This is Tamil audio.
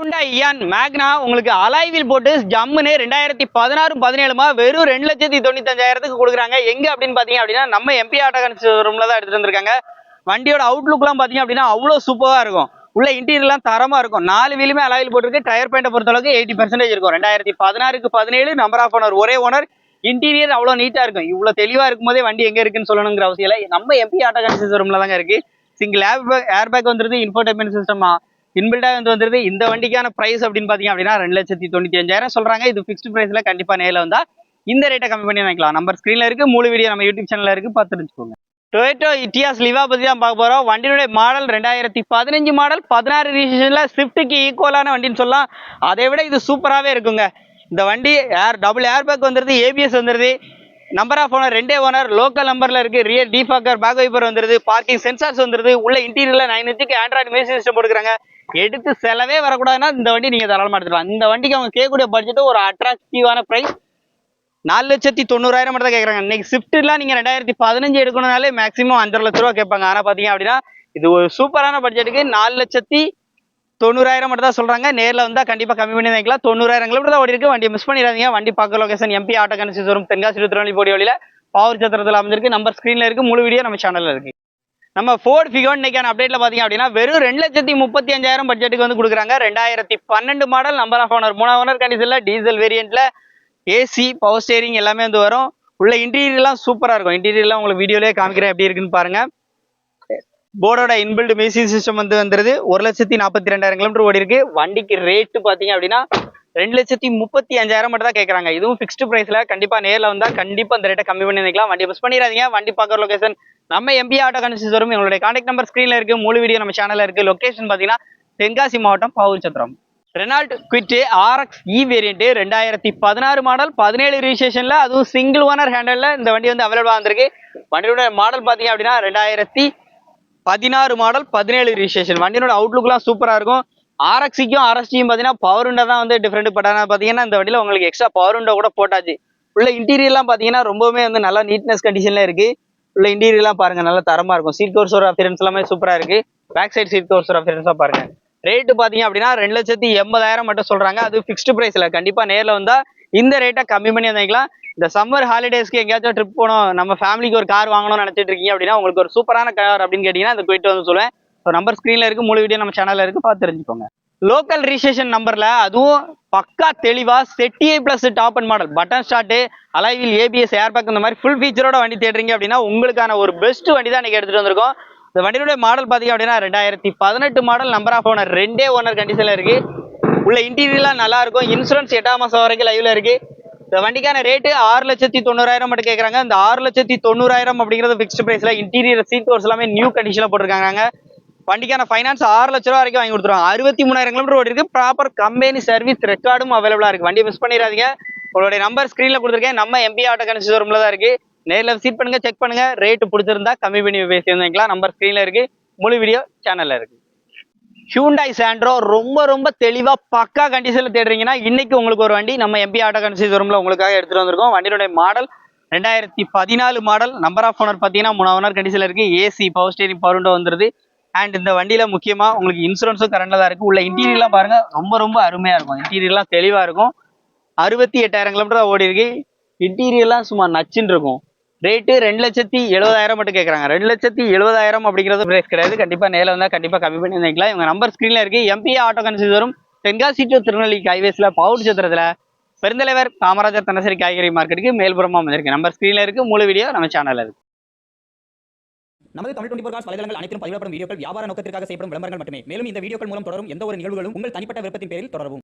ஹூண்டாய் இயான் மேக்னா உங்களுக்கு அலாய்வில் போட்டு ஜம்முன்னு 2016-17 வெறும் 2,95,000 கொடுக்குறாங்க. எங்க அப்படின்னு பாத்தீங்க அப்படின்னா நம்ம எம்பி ஆட்டோ ரூம்ல தான் எடுத்துட்டு வந்திருக்காங்க. வண்டியோட அவுட்லுக்லாம் பாத்தீங்க அப்படின்னா அவ்வளோ சூப்பரா இருக்கும். உள்ள இன்டீரியர்லாம் தரமா இருக்கும். 4 வீலுமே அலாயில் போட்டிருக்கு. டயர் பாயிண்டை பொறுத்த அளவுக்கு 80% இருக்கும். 2016-17 நம்பர் ஆஃப் ஓனர், ஒரே ஓனர். இன்டீரியர் அவ்வளோ நீட்டா இருக்கும். இவ்வளவு தெளிவா இருக்கும் போதே வண்டி எங்க இருக்குன்னு சொல்லணுங்கிற அவசியம் இல்லை. நம்ம எம்பி ஆட்டோ ரூம்ல தாங்க இருக்கு. சிங்கிள் ஏர் பேக் வந்துருது, இன்ஃபோர்டைன்மெண்ட் சிஸ்டம் இன்பில்டா வந்துருது. இந்த வண்டிக்கான பிரைஸ் அப்படின்னு பாத்தீங்க அப்படின்னா 2,95,000 சொல்றாங்க. இது பிக்ஸ்ட் பிரைஸ்ல கண்டிப்பா நேரில் வந்தா இந்த ரேட்டை கம்மி பண்ணி வாங்கிக்கலாம். நம்பர் ஸ்கிரீன்ல இருக்கு, முழு வீடியோ நம்ம யூடியூப் சேனல்ல இருக்கு, பார்த்து தெரிஞ்சுக்கோங்க. டொயோட்டோ இட்டியாஸ் லிவா பத்தி தான் பார்க்க போறோம். வண்டியுடைய மாடல் 2015 மாடல், 16 ரிஜிஸ்ட்ரேஷன்ல ஸ்விஃப்ட்டுக்கு ஈக்குவலான வண்டின்னு சொல்லலாம். அதை விட இது சூப்பராகவே இருக்குங்க. இந்த வண்டி டபுள் ஏர் பேக் வந்துருது, ஏபிஎஸ் வந்துருது, number of owner 2 owner, local நம்பர்ல இருக்கு, ரியர் டிஃபாக்கர், பேக் வைப்பர் வந்துருது, பார்க்கிங் சென்சார்ஸ் வந்துருது, உள்ள இன்டீரியர்ல 9 இன்ச்சுக்கு ஆண்ட்ராய்டு மியூசிக் சிஸ்டம் போட்டுக்கிறாங்க. எடுத்து செலவே வரக்கூடாதுன்னா இந்த வண்டி நீங்க தாராளமா எடுத்துக்கலாம். இந்த வண்டிக்கு அவங்க கேட்கக்கூடிய பட்ஜெட் ஒரு அட்ராக்டிவான பிரைஸ் 4,90,000 மட்டும் தான் கேட்கறாங்க. இன்னைக்கு ஸ்விஃப்ட்லாம் நீங்க 2015 எடுக்கணும்னாலே மேக்ஸிமம் 5,00,000 ரூபா கேட்பாங்க. ஆனா பாத்தீங்க அப்படின்னா இது ஒரு சூப்பரான பட்ஜெட்டுக்கு 4,90,000 மட்டும் தான் சொல்றாங்க. நேரில் வந்தா கண்டிப்பா கம்மி பண்ணி வாங்கிக்கலாம். 90,000 கிலோமீட்டர் தான் ஓடி இருக்கு. வண்டி மிஸ் பண்ணிடாதீங்க. வண்டி பார்க்க லொகேஷன் எம்பி ஆட்டோ கன்சிஸ் வரும், தென்காசி திருநெல்வேலி போடி வழியில பவர் சத்திரத்தில் அமைஞ்சிருக்கு. நம்பர் ஸ்கிரீன்ல இருக்கு, முழு வீடியோ நம்ம சேனல்ல இருக்கு. நம்ம ஃபோர்ட் ஃபிகோன் இன்னைக்கான அப்டேட்ல பாத்தீங்க அப்படின்னா வெறும் 2,35,000 பட்ஜெட்டுக்கு வந்து கொடுக்குறாங்க. 2012 model, number of owner 3 owner கண்டிஷன்ல, டீசல் வேரியன்ட்ல, ஏசி, பவர் ஸ்டேரிங் எல்லாமே வந்து வரும். உள்ள இன்டீரியர்லாம் சூப்பரா இருக்கும். இன்டீரியர்லாம் உங்களுக்கு வீடியோலயே காமிக்கிறேன் எப்படி இருக்குன்னு பாருங்க. போர்டோட இன்பில்ட் மியூசிக் சிஸ்டம் வந்துருது. 1,42,000 கிலோமீட்டர் ஓடி இருக்கு. வண்டிக்கு ரேட்டு பாத்தீங்க அப்படின்னா 2,35,000 மட்டும் தான் கேட்கறாங்க. இதுவும் பிக்ஸ்டு பிரைஸ்ல. கண்டிப்பா நேரில் வந்தா கண்டிப்பா இந்த ரேட்டை கம்மி பண்ணி நினைக்கலாம். வண்டி மிஸ் பண்ணிடாதீங்க. வண்டி பார்க்குற லொகேஷன் நம்ம எம்பி ஆட்டோ கன்சிஸ் வரும். எங்களுடைய கான்டாக்ட் நம்பர் ஸ்கிரீன்ல இருக்கு, முழு வீடியோ நம்ம சேனல்ல இருக்கு. லொகேஷன் பாத்தீங்கன்னா தென்காசி மாவட்டம், பாவூர் சத்திரம். ரெனால்ட் குவிட் ஆர்எக்ஸ் இ வேரியன்ட் 2016 மாடல், 17 ரிஜிஸ்ட்ரேஷன்ல, அதுவும் சிங்கிள் ஓனர் ஹேண்டல்ல இந்த வண்டி வந்து அவைலபிளா வந்திருக்கு. வண்டியோட மாடல் பாத்தீங்க அப்படின்னா 2016 மாடல், 17 ரிஜிஸ்ட்ரேஷன். வண்டியோட அவுட்லுக்லாம் சூப்பரா இருக்கும். ஆர்எக்ஸிக்கும் ஆர்எஸ்டியும் பாத்தீங்கன்னா பவர் விண்டோ தான் வந்து டிஃபரெண்ட். பட் ஆனால் பாத்தீங்கன்னா இந்த வண்டியில உங்களுக்கு எக்ஸ்ட்ரா பவர் விண்டோ கூட போட்டாச்சு. உள்ள இன்டீரியர்லாம் பாத்தீங்கன்னா ரொம்பவே வந்து நல்லா நீட்னஸ் கண்டிஷன்ல இருக்கு. உள்ள இன்டீரியர்லாம் பாருங்க, நல்லா தரமா இருக்கும். சீட் கவர்ஸோட அப்பியரன்ஸ் எல்லாமே சூப்பரா இருக்கு. பேக் சைடு சீட் கவர்ஸோட அப்பியரன்ஸா பாருங்க. ரேட்டு பாத்தீங்க அப்படின்னா 2,80,000 மட்டும் சொல்றாங்க. அது பிக்ஸ்டு பிரைஸ்ல. கண்டிப்பா நேரில் வந்தா இந்த ரேட்டை கம்மி பண்ணி வாங்கிக்கலாம். இந்த சம்மர் ஹாலிடேஸ்க்கு எங்கேயாச்சும் ட்ரிப் போகணும், நம்ம ஃபேமிலிக்கு ஒரு கார் வாங்கணும்னு நினைச்சிட்டு இருக்கீங்க அப்படின்னா உங்களுக்கு ஒரு சூப்பரான கார் அப்படின்னு கேட்டீங்கன்னா இந்த குயிட் வந்து சொல்லுவேன். நம்பர் ஸ்கிரீன்ல இருக்கு, முழு வீடியோ நம்ம சேனல்ல இருக்கு, பார்த்து தெரிஞ்சுக்கோங்க. லோக்கல் ரிஜிஸ்ட்ரேஷன் நம்பர்ல, அதுவும் பக்கா தெளிவா செட்டிஐ plus top end model, button start, alloy wheel, ABS, airbag, இந்த மாதிரி ஃபுல் ஃபீச்சரோட வண்டி தேடுறீங்க அப்படின்னா உங்களுக்கான ஒரு பெஸ்ட் வண்டி தான் இன்னைக்கு எடுத்துட்டு வந்திருக்கோம். இந்த வண்டியோட மாடல் பாத்தீங்க அப்படின்னா 2018 model, number of owner 2 owner கண்டிஷன்ல இருக்கு. உள்ள இன்டீரியர்லாம் நல்லா இருக்கும். இன்சூரன்ஸ் 8ஆம் மாசம் வரைக்கும் லைவ்ல இருக்கு. இந்த வண்டிக்கான ரேட்டு 6,90,000 மட்டும் கேட்கறாங்க. இந்த 6,90,000 அப்படிங்கிறது பிக்ஸ்ட் பிரைஸ்ல. இன்டீரியர் சீட் கவர்ஸ் எல்லாமே நியூ கண்டிஷன்ல போட்டிருக்காங்க. வண்டிக்கான ஃபைனான்ஸ் 6 லட்ச ரூபா வரைக்கும் வாங்கி கொடுத்துருவாங்க. 63,000 கிலோமீட்டர் ஓடி இருக்கு. ப்ராப்பர் கம்பெனி சர்வீஸ் ரெக்கார்டும் அவைலபிளா இருக்கு. வண்டியை மிஸ் பண்ணிடாதீங்க. உங்களுடைய நம்பர் ஸ்கிரீன்ல கொடுத்துருக்கேன். நம்ம எம்பி ஆட்டோ கன்சிஸ் ரூம்ல தான் இருக்கு. நேரில் விசிட் பண்ணுங்க, செக் பண்ணுங்க. ரேட்டு பிடிச்சிருந்தா கம்மி பண்ணி பேசி வாங்கிக்கலாம். நம்பர் ஸ்கிரீன்ல இருக்கு, முழு வீடியோ சேனல்ல இருக்கு. ஹியூண்டாய் சாண்ட்ரோ ரொம்ப தெளிவா பக்கா கண்டிஷன்ல தேடுறீங்கன்னா இன்னைக்கு உங்களுக்கு ஒரு வண்டி நம்ம எம்பி ஆட்டோ கன்சிஸ் ரூம்ல உங்களுக்காக எடுத்துட்டு வந்திருக்கோம். வண்டியோட model 2014 model, number of owner பாத்தீங்கன்னா 3 ஓனர் கண்டிஷன்ல இருக்கு. AC, power steering, power window வந்துருது. அண்ட் இந்த வண்டியில முக்கியமா உங்களுக்கு இன்சூரன்ஸும் கரண்ட்ல தான் இருக்கு. உள்ள இன்டீரியர்லாம் பாருங்க, ரொம்ப அருமையா இருக்கும். இன்டீரியர்லாம் தெளிவா இருக்கும். 68,000 கிலோமீட்டர் தான் ஓடி இருக்கு. இன்டீரியர்லாம் சும்மா நச்சுன்னு இருக்கும். ரேட்டு 2,70,000 மட்டும் கேட்கறாங்க. 2,70,000 அப்படிங்கிறது பிரைஸ் கிடையாது. கண்டிப்பா நேரில் வந்தா கண்டிப்பா கம்மி பண்ணி வாங்கிக்கலாம். இவங்க நம்பர் ஸ்கிரீன்ல இருக்கு. எம்பி ஆட்டோ கன்சிஸ் வரும், தென்காசி டு திருநெல்வேலி ஹைவேஸ்ல, பவுட் சத்திரத்துல, பெருந்தலைவர் காமராஜர் தனசரி காய்கறி மார்க்கெட்டுக்கு மேல்புறமா வந்திருக்கு. நம்பர் ஸ்கிரீன்ல இருக்கு, முழு வீடியோ நம்ம சேனல்ல இருக்கு. நமது தமிழ் 24 காஸ் வலைதளங்கள் அனைத்தும் பதிவிடப்படும் வீடியோக்கள் வியாபார நோக்கத்திற்காக செய்யப்படும் விளம்பரங்கள் மட்டுமே. மேலும் இந்த வீடியோக்கள் மூலம் தொடரும் எந்த ஒரு நிகழ்வுகளும் உங்கள் தனிப்பட்ட விருப்பத்தின் பேரில் தொடரவும்.